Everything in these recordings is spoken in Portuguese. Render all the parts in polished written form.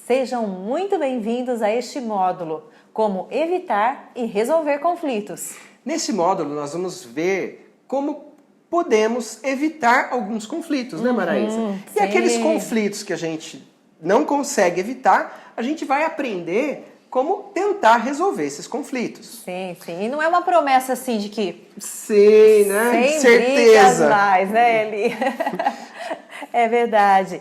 Sejam muito bem-vindos a este módulo, como evitar e resolver conflitos. Nesse módulo nós vamos ver como podemos evitar alguns conflitos, né, Maraísa? E aqueles conflitos que a gente não consegue evitar, a gente vai aprender como tentar resolver esses conflitos. Sim, sim. E não é uma promessa assim de que... Sim, né? Sem certeza. brigas mais, né, Eli? É verdade.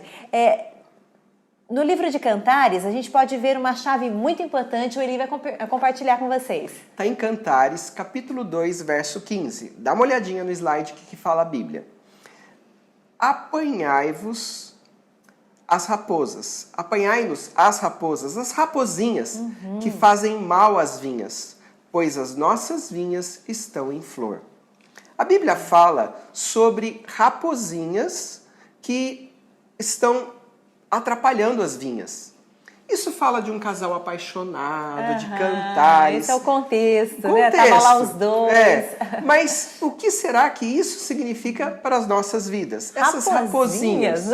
No livro de Cantares, a gente pode ver uma chave muito importante, o Eli vai compartilhar com vocês. Está em Cantares, capítulo 2, verso 15. Dá uma olhadinha no slide que fala a Bíblia. Apanhai-vos as raposas, apanhai-nos as raposas, as rapozinhas que fazem mal às vinhas, pois as nossas vinhas estão em flor. A Bíblia fala sobre rapozinhas que estão atrapalhando as vinhas. Isso fala de um casal apaixonado, de cantares. Esse é o contexto, né? Tava lá os dois. Mas o que será que isso significa para as nossas vidas? Essas rapozinhas.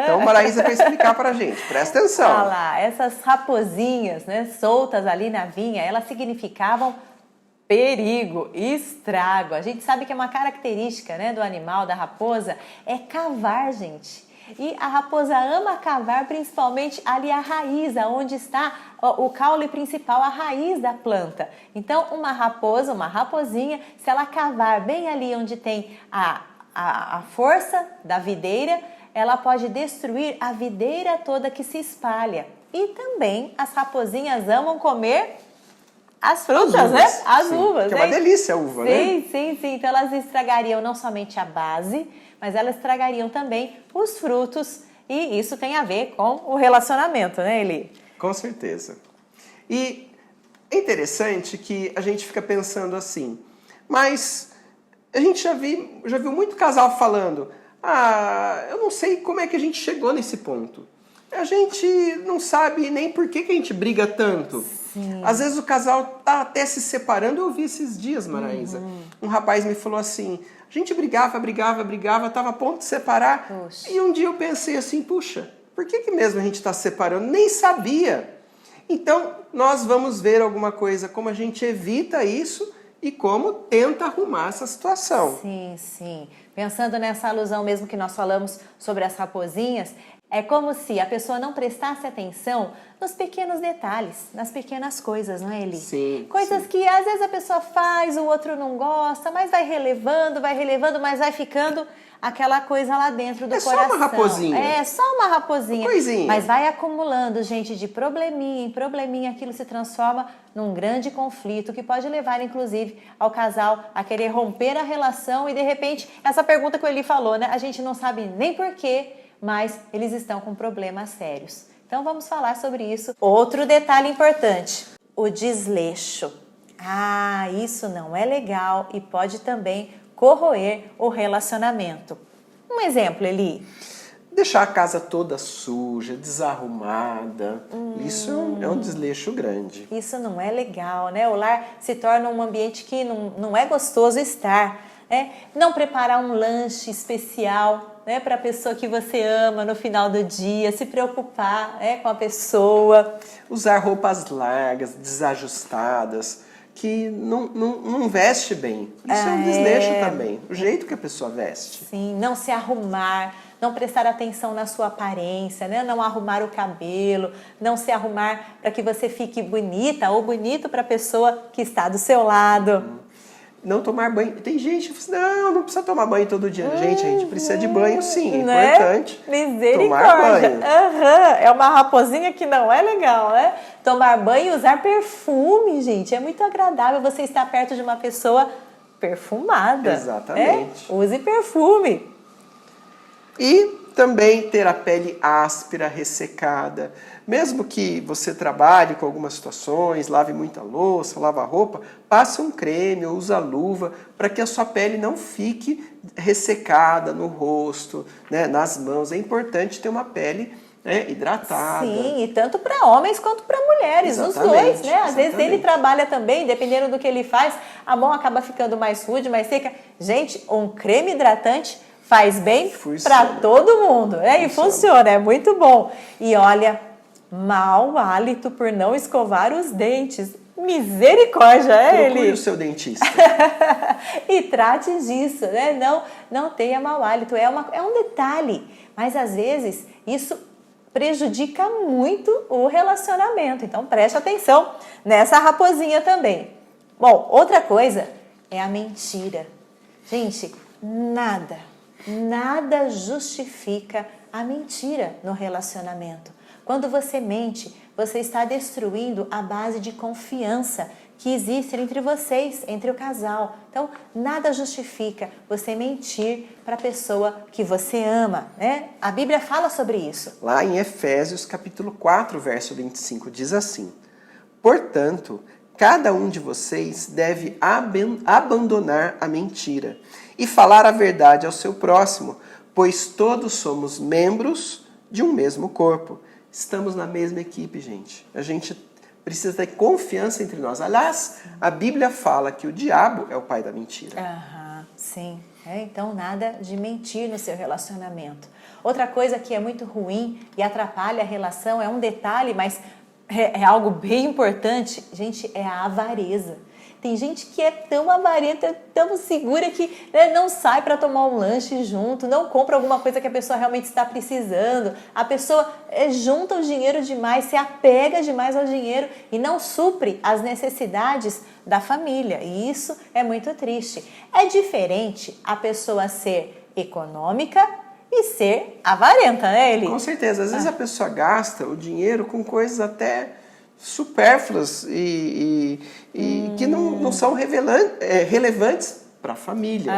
Então, Maraísa vai explicar para a gente. Presta atenção. Olha lá, essas rapozinhas, né, soltas ali na vinha, elas significavam perigo, estrago. A gente sabe que é uma característica, né, do animal, da raposa, é cavar, gente. E a raposa ama cavar principalmente ali a raiz, onde está o caule principal, a raiz da planta. Então, uma raposa, uma raposinha, se ela cavar bem ali onde tem a força da videira, ela pode destruir a videira toda que se espalha. E também as raposinhas amam comer as frutas, né? As uvas. Que é uma delícia a uva, né? Sim. Então elas estragariam não somente a base, mas elas estragariam também os frutos. E isso tem a ver com o relacionamento, né, Eli? Com certeza. E é interessante que a gente fica pensando assim, mas a gente já viu muito casal falando, eu não sei como é que a gente chegou nesse ponto. A gente não sabe nem por que a gente briga tanto. Sim. Às vezes o casal tá até se separando. Eu vi esses dias, Maraísa. Um rapaz me falou assim, a gente brigava, tava a ponto de separar. Poxa. E um dia eu pensei assim, puxa, por que mesmo a gente está se separando? Nem sabia. Então, nós vamos ver alguma coisa, como a gente evita isso e como tenta arrumar essa situação. Sim. Pensando nessa alusão mesmo que nós falamos sobre as raposinhas, é como se a pessoa não prestasse atenção nos pequenos detalhes, nas pequenas coisas, não é, Eli? Sim. Coisas que às vezes a pessoa faz, o outro não gosta, mas vai relevando, mas vai ficando aquela coisa lá dentro do coração. É só uma raposinha. É, só uma raposinha. Coisinha. Mas vai acumulando, gente, de probleminha em probleminha, aquilo se transforma num grande conflito que pode levar, inclusive, ao casal a querer romper a relação e, de repente, essa pergunta que o Eli falou, né? A gente não sabe nem porquê, mas eles estão com problemas sérios. Então vamos falar sobre isso. Outro detalhe importante, o desleixo. Isso não é legal e pode também corroer o relacionamento. Um exemplo, Eli. Deixar a casa toda suja, desarrumada, isso é um desleixo grande. Isso não é legal, né? O lar se torna um ambiente que não é gostoso estar. Não preparar um lanche especial, né, para a pessoa que você ama no final do dia, se preocupar, com a pessoa. Usar roupas largas, desajustadas, que não veste bem. Isso é um desleixo também, o jeito que a pessoa veste. Sim, não se arrumar, não prestar atenção na sua aparência, né? Não arrumar o cabelo, não se arrumar para que você fique bonita ou bonito para a pessoa que está do seu lado. Não tomar banho. Tem gente que fala assim, não precisa tomar banho todo dia. A gente precisa de banho sim, é importante. Misericórdia. Tomar banho. É uma raposinha que não é legal, né? Tomar banho e usar perfume, gente. É muito agradável você estar perto de uma pessoa perfumada. Exatamente. Use perfume. E também ter a pele áspera, ressecada. Mesmo que você trabalhe com algumas situações, lave muita louça, lava a roupa, passa um creme ou usa luva para que a sua pele não fique ressecada no rosto, né, nas mãos. É importante ter uma pele hidratada. Sim, e tanto para homens quanto para mulheres, os dois, né? Às vezes ele trabalha também, dependendo do que ele faz, a mão acaba ficando mais rude, mais seca. Gente, um creme hidratante faz bem para todo mundo, né? E funciona, é muito bom. E olha, mau hálito por não escovar os dentes. Misericórdia, Procure ele. o seu dentista. E trate disso, né? Não tenha mau hálito, é um detalhe, mas às vezes isso prejudica muito o relacionamento, então preste atenção nessa raposinha também. Bom, outra coisa é a mentira. Gente, nada justifica a mentira no relacionamento. Quando você mente, você está destruindo a base de confiança que existe entre vocês, entre o casal. Então, nada justifica você mentir para a pessoa que você ama, né? A Bíblia fala sobre isso. Lá em Efésios, capítulo 4, verso 25, diz assim: portanto, cada um de vocês deve abandonar a mentira e falar a verdade ao seu próximo, pois todos somos membros de um mesmo corpo. Estamos na mesma equipe, gente. A gente precisa ter confiança entre nós. Aliás, a Bíblia fala que o diabo é o pai da mentira. Sim. Então, nada de mentir no seu relacionamento. Outra coisa que é muito ruim e atrapalha a relação, é um detalhe, mas é algo bem importante, gente, é a avareza. Tem gente que é tão avarenta, tão segura que, né, não sai para tomar um lanche junto, não compra alguma coisa que a pessoa realmente está precisando. A pessoa junta o dinheiro demais, se apega demais ao dinheiro e não supre as necessidades da família. E isso é muito triste. É diferente a pessoa ser econômica e ser avarenta, né, Eli? Com certeza. Às vezes a pessoa gasta o dinheiro com coisas até supérfluas e que não são relevantes para a família.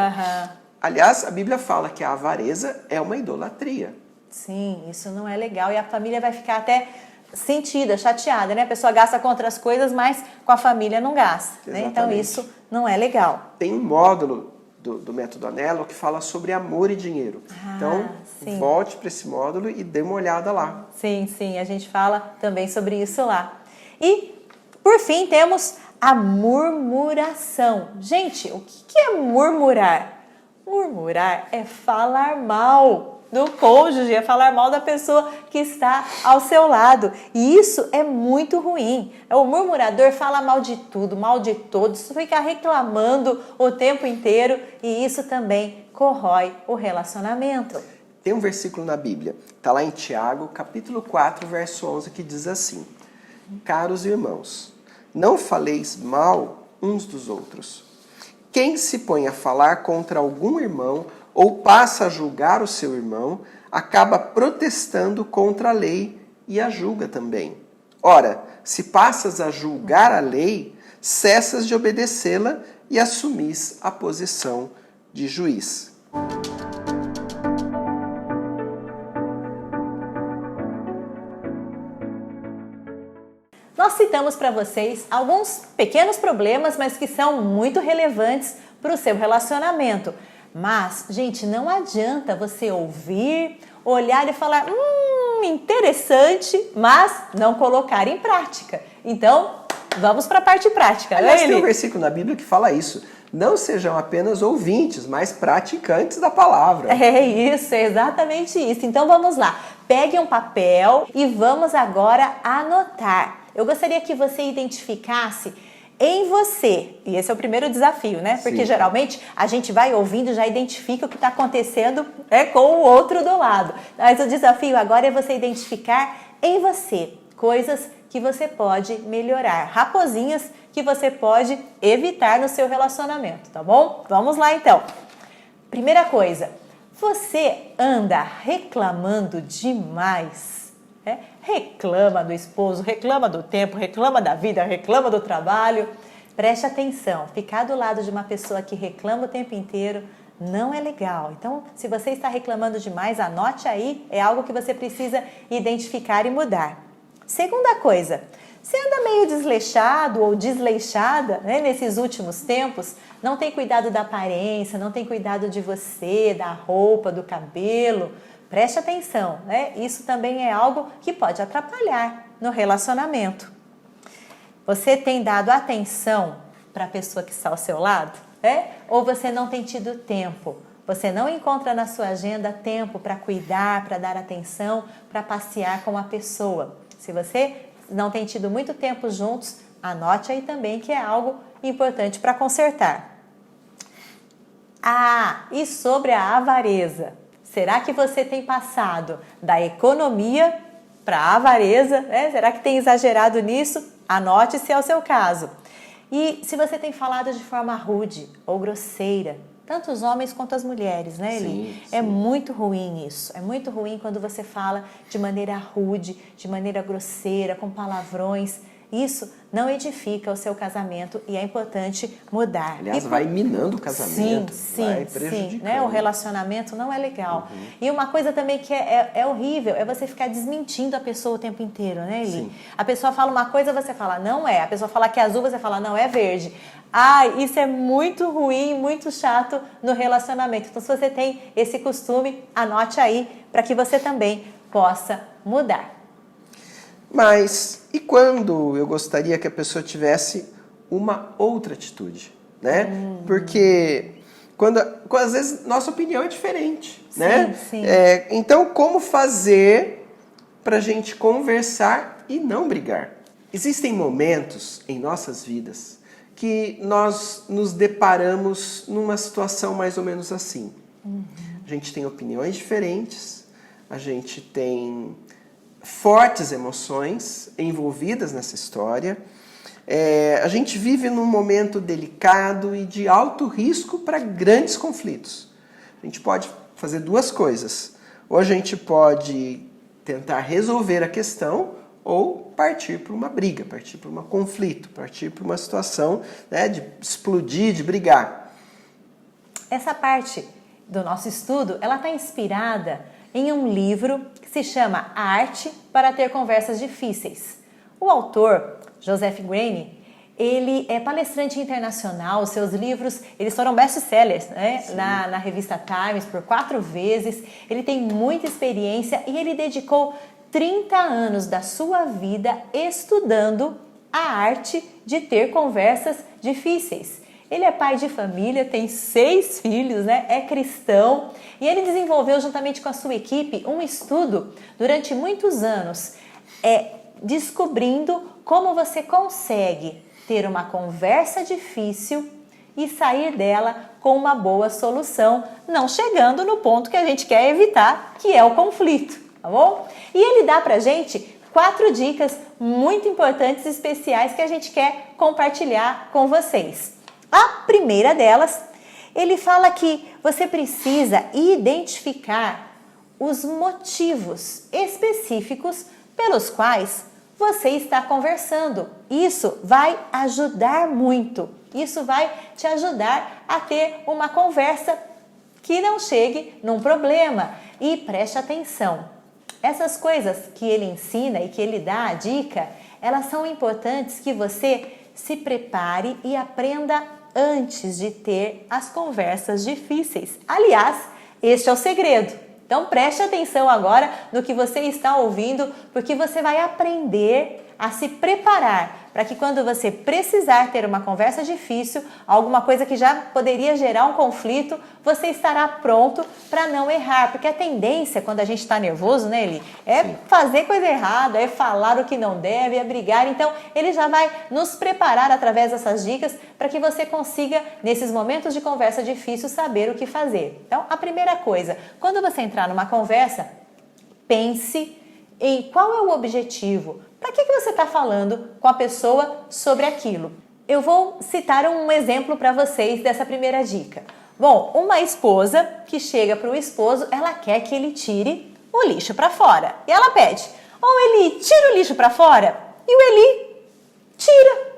Aliás, a Bíblia fala que a avareza é uma idolatria. Sim, isso não é legal e a família vai ficar até sentida, chateada, né? A pessoa gasta com outras coisas, mas com a família não gasta, né? Então isso não é legal. Tem um módulo do método Anello que fala sobre amor e dinheiro. Então, sim. Volte para esse módulo e dê uma olhada lá. Sim, a gente fala também sobre isso lá. E, por fim, temos a murmuração. Gente, o que é murmurar? Murmurar é falar mal do cônjuge, é falar mal da pessoa que está ao seu lado. E isso é muito ruim. O murmurador fala mal de tudo, mal de todos, fica reclamando o tempo inteiro e isso também corrói o relacionamento. Tem um versículo na Bíblia, está lá em Tiago, capítulo 4, verso 11, que diz assim: caros irmãos, não faleis mal uns dos outros. Quem se põe a falar contra algum irmão ou passa a julgar o seu irmão, acaba protestando contra a lei e a julga também. Ora, se passas a julgar a lei, cessas de obedecê-la e assumis a posição de juiz. Nós citamos para vocês alguns pequenos problemas, mas que são muito relevantes para o seu relacionamento. Mas, gente, não adianta você ouvir, olhar e falar, interessante, mas não colocar em prática. Então, vamos para a parte prática. Aliás, tem um versículo na Bíblia que fala isso. Não sejam apenas ouvintes, mas praticantes da palavra. É isso, é exatamente isso. Então, vamos lá. Pegue um papel e vamos agora anotar. Eu gostaria que você identificasse em você, e esse é o primeiro desafio, né? Porque geralmente a gente vai ouvindo, já identifica o que está acontecendo com o outro do lado. Mas o desafio agora é você identificar em você coisas que você pode melhorar, raposinhas que você pode evitar no seu relacionamento, tá bom? Vamos lá então. Primeira coisa, você anda reclamando demais. Reclama do esposo, reclama do tempo, reclama da vida, reclama do trabalho. Preste atenção, ficar do lado de uma pessoa que reclama o tempo inteiro não é legal. Então, se você está reclamando demais, anote aí, é algo que você precisa identificar e mudar. Segunda coisa, você anda meio desleixado ou desleixada, né, nesses últimos tempos, não tem cuidado da aparência, não tem cuidado de você, da roupa, do cabelo. Preste atenção, né? Isso também é algo que pode atrapalhar no relacionamento. Você tem dado atenção para a pessoa que está ao seu lado? Ou você não tem tido tempo? Você não encontra na sua agenda tempo para cuidar, para dar atenção, para passear com a pessoa? Se você não tem tido muito tempo juntos, anote aí também que é algo importante para consertar. E sobre a avareza? Será que você tem passado da economia para a avareza? Né? Será que tem exagerado nisso? Anote se é o seu caso. E se você tem falado de forma rude ou grosseira, tanto os homens quanto as mulheres, né, Eli? Sim. É muito ruim isso. É muito ruim quando você fala de maneira rude, de maneira grosseira, com palavrões. Isso não edifica o seu casamento e é importante mudar. Aliás, vai minando o casamento, vai prejudicando. Sim, né? O relacionamento não é legal. E uma coisa também que é horrível é você ficar desmentindo a pessoa o tempo inteiro, né, Eli? Sim. A pessoa fala uma coisa, você fala, não é. A pessoa fala que é azul, você fala, não, é verde. Isso é muito ruim, muito chato no relacionamento. Então, se você tem esse costume, anote aí para que você também possa mudar. Mas e quando eu gostaria que a pessoa tivesse uma outra atitude, né? Porque quando às vezes nossa opinião é diferente, né? Sim. Então, como fazer para a gente conversar e não brigar? Existem momentos em nossas vidas que nós nos deparamos numa situação mais ou menos assim. A gente tem opiniões diferentes, a gente tem fortes emoções envolvidas nessa história. A gente vive num momento delicado e de alto risco para grandes conflitos. A gente pode fazer duas coisas. Ou a gente pode tentar resolver a questão ou partir para uma briga, partir para um conflito, partir para uma situação, né, de explodir, de brigar. Essa parte do nosso estudo, ela está inspirada em um livro que se chama A Arte para Ter Conversas Difíceis. O autor, Joseph Greene, ele é palestrante internacional, seus livros eles foram best-sellers, né? na revista Times por 4 vezes, ele tem muita experiência e ele dedicou 30 anos da sua vida estudando a arte de ter conversas difíceis. Ele é pai de família, tem 6 filhos, né? É cristão e ele desenvolveu juntamente com a sua equipe um estudo durante muitos anos, descobrindo como você consegue ter uma conversa difícil e sair dela com uma boa solução, não chegando no ponto que a gente quer evitar, que é o conflito, tá bom? E ele dá pra gente 4 dicas muito importantes e especiais que a gente quer compartilhar com vocês. A primeira delas, ele fala que você precisa identificar os motivos específicos pelos quais você está conversando. Isso vai ajudar muito. Isso vai te ajudar a ter uma conversa que não chegue num problema. E preste atenção. Essas coisas que ele ensina e que ele dá a dica, elas são importantes que você se prepare e aprenda antes de ter as conversas difíceis. Aliás, este é o segredo. Então preste atenção agora no que você está ouvindo, porque você vai aprender a se preparar para que quando você precisar ter uma conversa difícil, alguma coisa que já poderia gerar um conflito, você estará pronto para não errar. Porque a tendência, quando a gente está nervoso, né, Eli, fazer coisa errada, é falar o que não deve, é brigar. Então, ele já vai nos preparar através dessas dicas para que você consiga, nesses momentos de conversa difícil, saber o que fazer. Então, a primeira coisa, quando você entrar numa conversa, pense em qual é o objetivo. Para que você está falando com a pessoa sobre aquilo? Eu vou citar um exemplo para vocês dessa primeira dica. Bom, uma esposa que chega para o esposo, ela quer que ele tire o lixo para fora. E ela pede, Eli, tira o lixo para fora. E o Eli tira.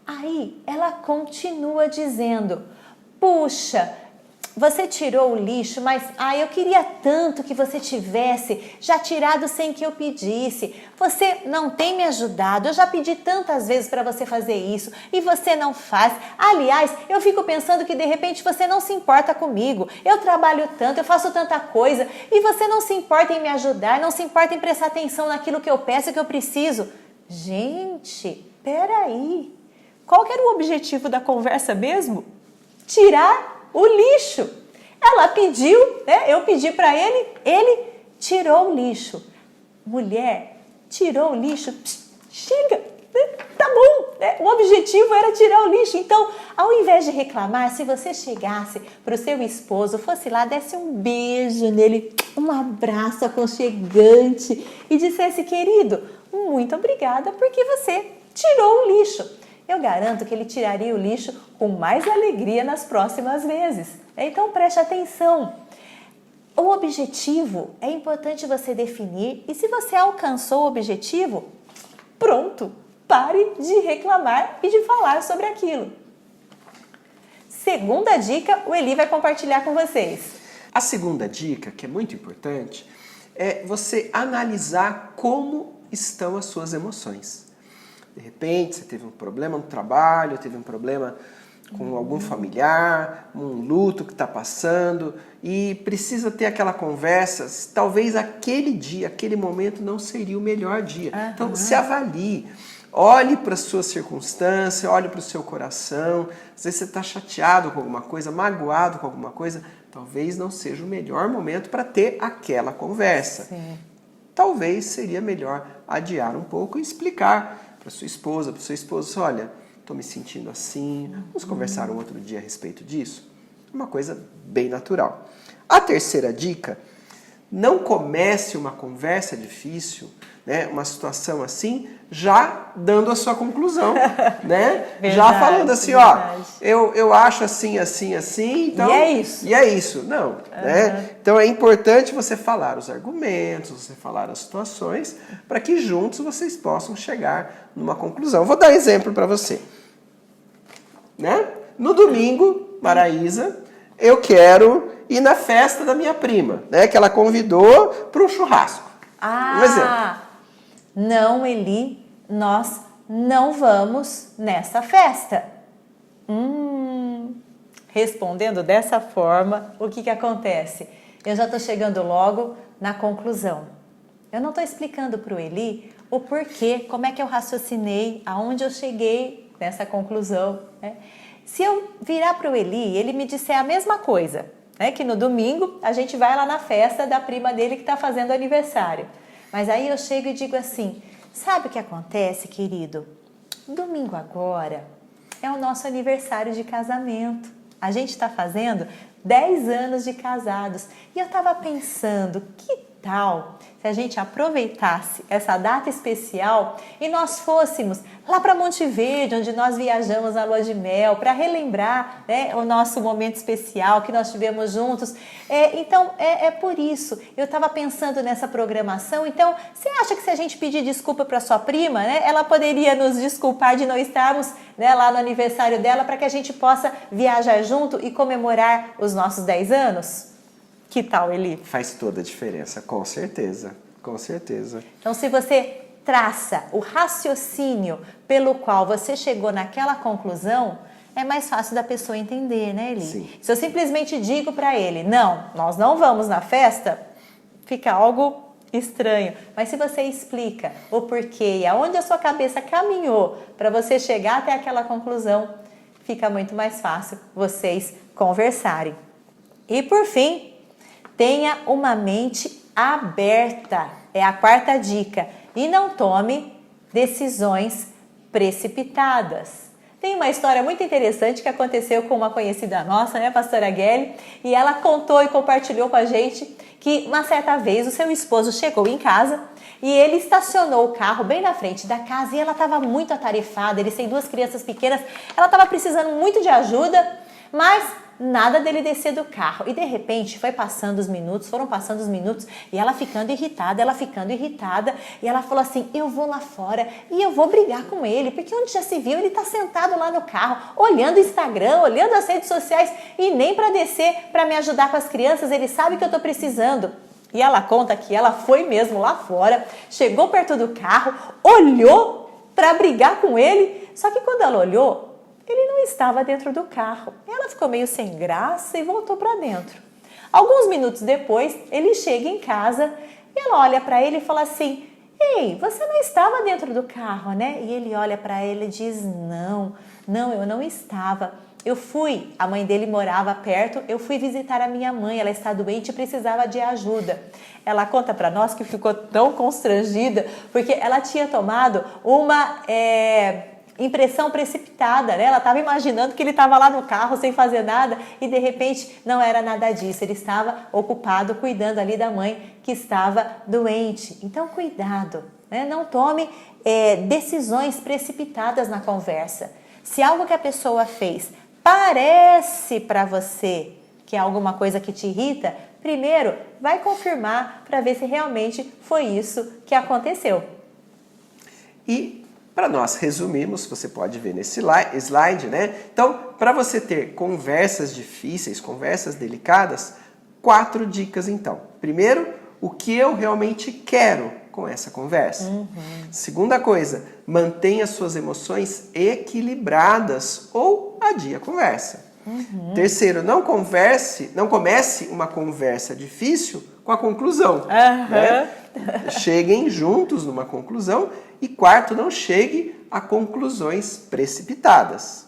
Aí ela continua dizendo, puxa, você tirou o lixo, mas eu queria tanto que você tivesse já tirado sem que eu pedisse. Você não tem me ajudado, eu já pedi tantas vezes para você fazer isso e você não faz. Aliás, eu fico pensando que de repente você não se importa comigo. Eu trabalho tanto, eu faço tanta coisa e você não se importa em me ajudar, não se importa em prestar atenção naquilo que eu peço e que eu preciso. Gente, peraí. Qual que era o objetivo da conversa mesmo? Tirar o lixo. Ela pediu, né? Eu pedi para ele tirou o lixo. mulher, tirou o lixo, chega, tá bom, né? O objetivo era tirar o lixo. Então, ao invés de reclamar, se você chegasse para o seu esposo, fosse lá, desse um beijo nele, um abraço aconchegante e dissesse, querido, muito obrigada porque você tirou o lixo. Eu garanto que ele tiraria o lixo com mais alegria nas próximas vezes. Então, preste atenção. O objetivo é importante você definir e se você alcançou o objetivo, pronto, pare de reclamar e de falar sobre aquilo. Segunda dica, o Eli vai compartilhar com vocês. A segunda dica, que é muito importante, é você analisar como estão as suas emoções. De repente, você teve um problema no trabalho, teve um problema com algum familiar, um luto que está passando e precisa ter aquela conversa. Talvez aquele dia, aquele momento não seria o melhor dia. Então, se avalie. Olhe para a sua circunstância, olhe para o seu coração. Às vezes você está chateado com alguma coisa, magoado com alguma coisa. Talvez não seja o melhor momento para ter aquela conversa. Sim. Talvez seria melhor adiar um pouco e explicar para sua esposa, para o seu esposo, olha, estou me sentindo assim, vamos conversar um outro dia a respeito disso? Uma coisa bem natural. A terceira dica, não comece uma conversa difícil, né, uma situação assim, já dando a sua conclusão, né? Verdade, já falando assim, verdade. ó, eu acho assim, assim, assim, então... E é isso. E é isso, não. Né? Então é importante você falar os argumentos, você falar as situações, para que juntos vocês possam chegar numa conclusão. Vou dar exemplo para você. Né? No domingo, Maraísa, eu quero ir na festa da minha prima, né? Que ela convidou para um churrasco. Um exemplo. Não, Eli, nós não vamos nessa festa. Respondendo dessa forma, o que acontece? Eu já estou chegando logo na conclusão. Eu não estou explicando para o Eli o porquê, como é que eu raciocinei, aonde eu cheguei nessa conclusão. Né? Se eu virar para o Eli, ele me disser a mesma coisa, né? Que no domingo a gente vai lá na festa da prima dele que está fazendo aniversário. Mas aí eu chego e digo assim, sabe o que acontece, querido? Domingo agora é o nosso aniversário de casamento. A gente está fazendo 10 anos de casados. E eu estava pensando, que tal se a gente aproveitasse essa data especial e nós fôssemos lá para Monte Verde, onde nós viajamos na lua de mel, para relembrar, né, o nosso momento especial que nós tivemos juntos. Então, é por isso. Eu estava pensando nessa programação. Então, você acha que se a gente pedir desculpa para sua prima, né, ela poderia nos desculpar de não estarmos, né, lá no aniversário dela para que a gente possa viajar junto e comemorar os nossos 10 anos? Que tal, Eli? Faz toda a diferença, com certeza, com certeza. Então, se você traça o raciocínio pelo qual você chegou naquela conclusão, é mais fácil da pessoa entender, né, Eli? Sim. Se eu simplesmente digo para ele, não, nós não vamos na festa, fica algo estranho. Mas se você explica o porquê e aonde a sua cabeça caminhou para você chegar até aquela conclusão, fica muito mais fácil vocês conversarem. E por fim, tenha uma mente aberta. É a quarta dica. E não tome decisões precipitadas. Tem uma história muito interessante que aconteceu com uma conhecida nossa, né, pastora Gelli, e ela contou e compartilhou com a gente que uma certa vez o seu esposo chegou em casa e ele estacionou o carro bem na frente da casa e ela estava muito atarefada, eles têm 2 crianças pequenas, ela estava precisando muito de ajuda, mas nada dele descer do carro. E de repente foram passando os minutos e ela ficando irritada. E ela falou assim, eu vou lá fora e eu vou brigar com ele, porque onde já se viu, ele está sentado lá no carro, olhando o Instagram, olhando as redes sociais e nem para descer para me ajudar com as crianças, ele sabe que eu estou precisando. E ela conta que ela foi mesmo lá fora, chegou perto do carro, olhou para brigar com ele, só que quando ela olhou, ele não estava dentro do carro. Ela ficou meio sem graça e voltou para dentro. Alguns minutos depois, ele chega em casa e ela olha para ele e fala assim, ei, você não estava dentro do carro, né? E ele olha para ela e diz, não, eu não estava. a mãe dele morava perto, eu fui visitar a minha mãe, ela está doente e precisava de ajuda. Ela conta para nós que ficou tão constrangida, porque ela tinha tomado uma impressão precipitada, né? Ela estava imaginando que ele estava lá no carro sem fazer nada e de repente não era nada disso, ele estava ocupado cuidando ali da mãe que estava doente. Então cuidado, né? Não tome decisões precipitadas na conversa. Se algo que a pessoa fez parece para você que é alguma coisa que te irrita, primeiro vai confirmar para ver se realmente foi isso que aconteceu. E para nós resumirmos, você pode ver nesse slide, né? Então, para você ter conversas difíceis, conversas delicadas, 4 dicas então. Primeiro, o que eu realmente quero com essa conversa. Segunda coisa, mantenha suas emoções equilibradas ou adie a conversa. Terceiro, não comece uma conversa difícil com a conclusão. Né? Cheguem juntos numa conclusão. E quarto, não chegue a conclusões precipitadas.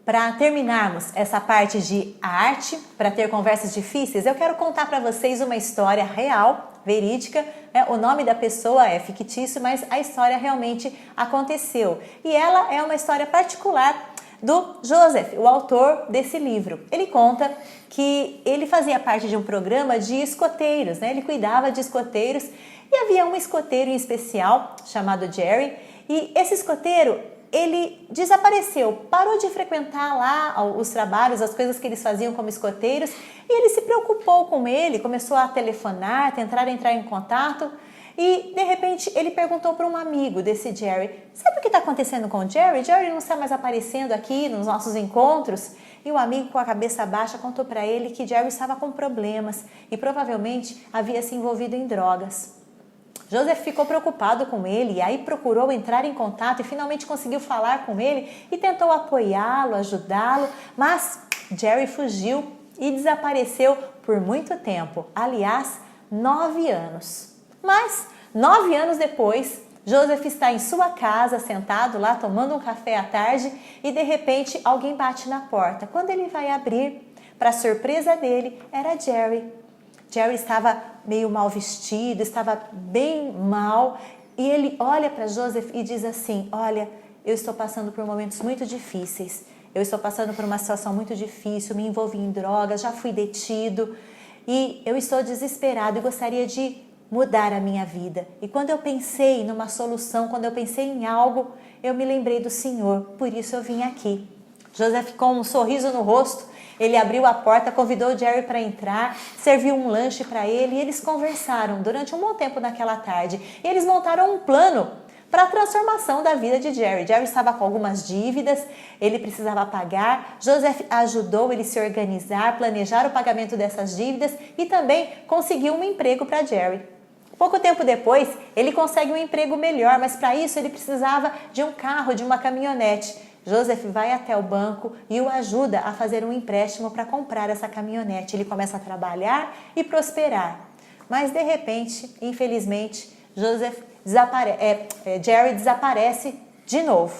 Para terminarmos essa parte de arte, para ter conversas difíceis, eu quero contar para vocês uma história real, verídica. O nome da pessoa é fictício, mas a história realmente aconteceu. E ela é uma história particular do Joseph, o autor desse livro. Ele conta que ele fazia parte de um programa de escoteiros, né? Ele cuidava de escoteiros e havia um escoteiro em especial chamado Jerry. E esse escoteiro, ele desapareceu, parou de frequentar lá os trabalhos, as coisas que eles faziam como escoteiros, e ele se preocupou com ele, começou a telefonar, tentar entrar em contato, e de repente ele perguntou para um amigo desse Jerry: sabe o que está acontecendo com o Jerry? Jerry não está mais aparecendo aqui nos nossos encontros. E o amigo, com a cabeça baixa, contou para ele que Jerry estava com problemas e provavelmente havia se envolvido em drogas. Joseph ficou preocupado com ele e aí procurou entrar em contato e finalmente conseguiu falar com ele e tentou apoiá-lo, ajudá-lo, mas Jerry fugiu e desapareceu por muito tempo, aliás, 9 anos. Mas 9 anos depois, Joseph está em sua casa, sentado lá, tomando um café à tarde e de repente alguém bate na porta. Quando ele vai abrir, para surpresa dele, era Jerry. Jerry estava meio mal vestido, estava bem mal e ele olha para Joseph e diz assim: olha, eu estou passando por momentos muito difíceis, eu estou passando por uma situação muito difícil, me envolvi em drogas, já fui detido e eu estou desesperado e gostaria de mudar a minha vida. E quando eu pensei numa solução, quando eu pensei em algo, eu me lembrei do Senhor, por isso eu vim aqui. Joseph, com um sorriso no rosto, ele abriu a porta, convidou Jerry para entrar, serviu um lanche para ele e eles conversaram durante um bom tempo naquela tarde. E eles montaram um plano para a transformação da vida de Jerry. Jerry estava com algumas dívidas, ele precisava pagar. Joseph ajudou ele a se organizar, planejar o pagamento dessas dívidas e também conseguiu um emprego para Jerry. Pouco tempo depois, ele consegue um emprego melhor, mas para isso ele precisava de um carro, de uma caminhonete. Joseph vai até o banco e o ajuda a fazer um empréstimo para comprar essa caminhonete. Ele começa a trabalhar e prosperar. Mas de repente, infelizmente, Jerry desaparece de novo.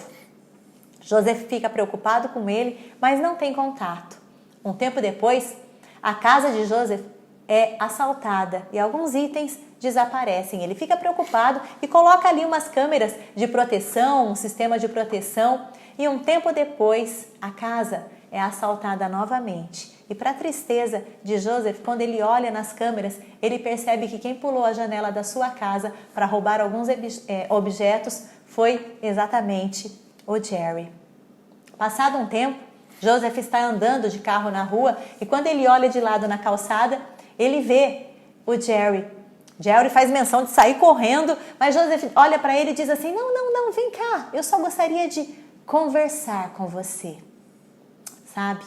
Joseph fica preocupado com ele, mas não tem contato. Um tempo depois, a casa de Joseph é assaltada e alguns itens desaparecem. Ele fica preocupado e coloca ali umas câmeras de proteção, um sistema de proteção. E um tempo depois, a casa é assaltada novamente. E para a tristeza de Joseph, quando ele olha nas câmeras, ele percebe que quem pulou a janela da sua casa para roubar alguns objetos foi exatamente o Jerry. Passado um tempo, Joseph está andando de carro na rua e quando ele olha de lado na calçada, ele vê o Jerry. Jerry faz menção de sair correndo, mas Joseph olha para ele e diz assim: não, vem cá, eu só gostaria de conversar com você. Sabe,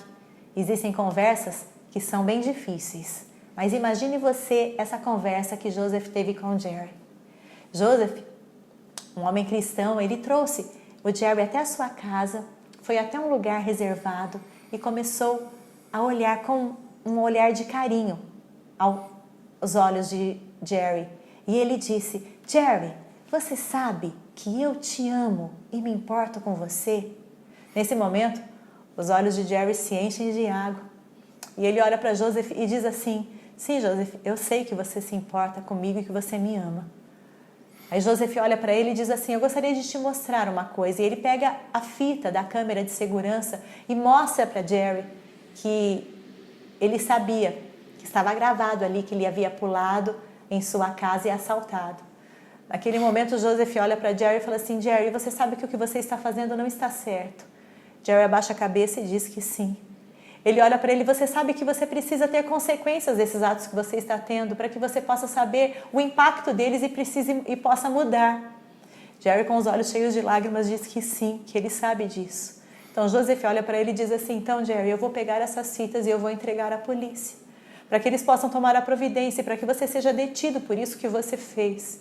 existem conversas que são bem difíceis, mas imagine você essa conversa que Joseph teve com Jerry. Joseph, um homem cristão, ele trouxe o Jerry até a sua casa, foi até um lugar reservado e começou a olhar com um olhar de carinho aos olhos de Jerry. E ele disse: Jerry, você sabe que eu te amo e me importo com você? Nesse momento, Os olhos de Jerry se enchem de água. E ele olha para Joseph e diz assim: sim, Joseph, eu sei que você se importa comigo e que você me ama. Aí Joseph olha para ele e diz assim: eu gostaria de te mostrar uma coisa. E ele pega a fita da câmera de segurança e mostra para Jerry que ele sabia que estava gravado ali que ele havia pulado em sua casa e assaltado. Naquele momento Joseph olha para Jerry e fala assim: Jerry, você sabe que o que você está fazendo não está certo? Jerry abaixa a cabeça e diz que sim. Ele olha para ele: você sabe que você precisa ter consequências desses atos que você está tendo para que você possa saber o impacto deles e possa mudar. Jerry, com os olhos cheios de lágrimas, diz que sim, que ele sabe disso. Então Joseph olha para ele e diz assim: então Jerry, eu vou pegar essas fitas e eu vou entregar à polícia, para que eles possam tomar a providência e para que você seja detido por isso que você fez.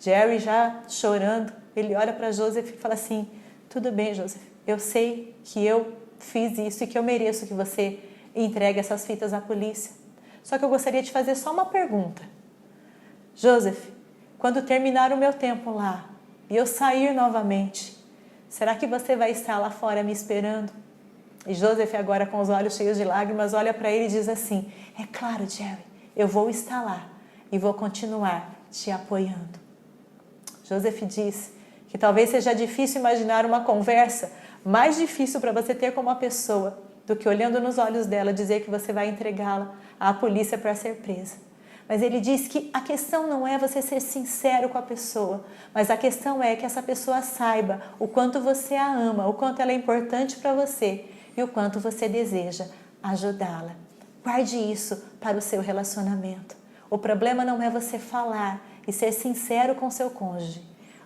Jerry, já chorando, ele olha para Joseph e fala assim: tudo bem, Joseph, eu sei que eu fiz isso e que eu mereço que você entregue essas fitas à polícia. Só que eu gostaria de fazer só uma pergunta. Joseph, quando terminar o meu tempo lá e eu sair novamente, será que você vai estar lá fora me esperando? E Joseph, agora com os olhos cheios de lágrimas, olha para ele e diz assim: é claro, Jerry, eu vou estar lá e vou continuar te apoiando. Joseph diz que talvez seja difícil imaginar uma conversa mais difícil para você ter com uma pessoa do que olhando nos olhos dela dizer que você vai entregá-la à polícia para ser presa. Mas ele diz que a questão não é você ser sincero com a pessoa, mas a questão é que essa pessoa saiba o quanto você a ama, o quanto ela é importante para você e o quanto você deseja ajudá-la. Guarde isso para o seu relacionamento. O problema não é você falar e ser sincero com seu cônjuge.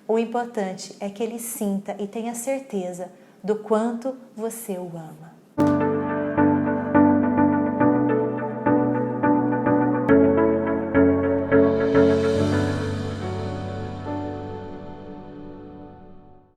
O importante é que ele sinta e tenha certeza do quanto você o ama.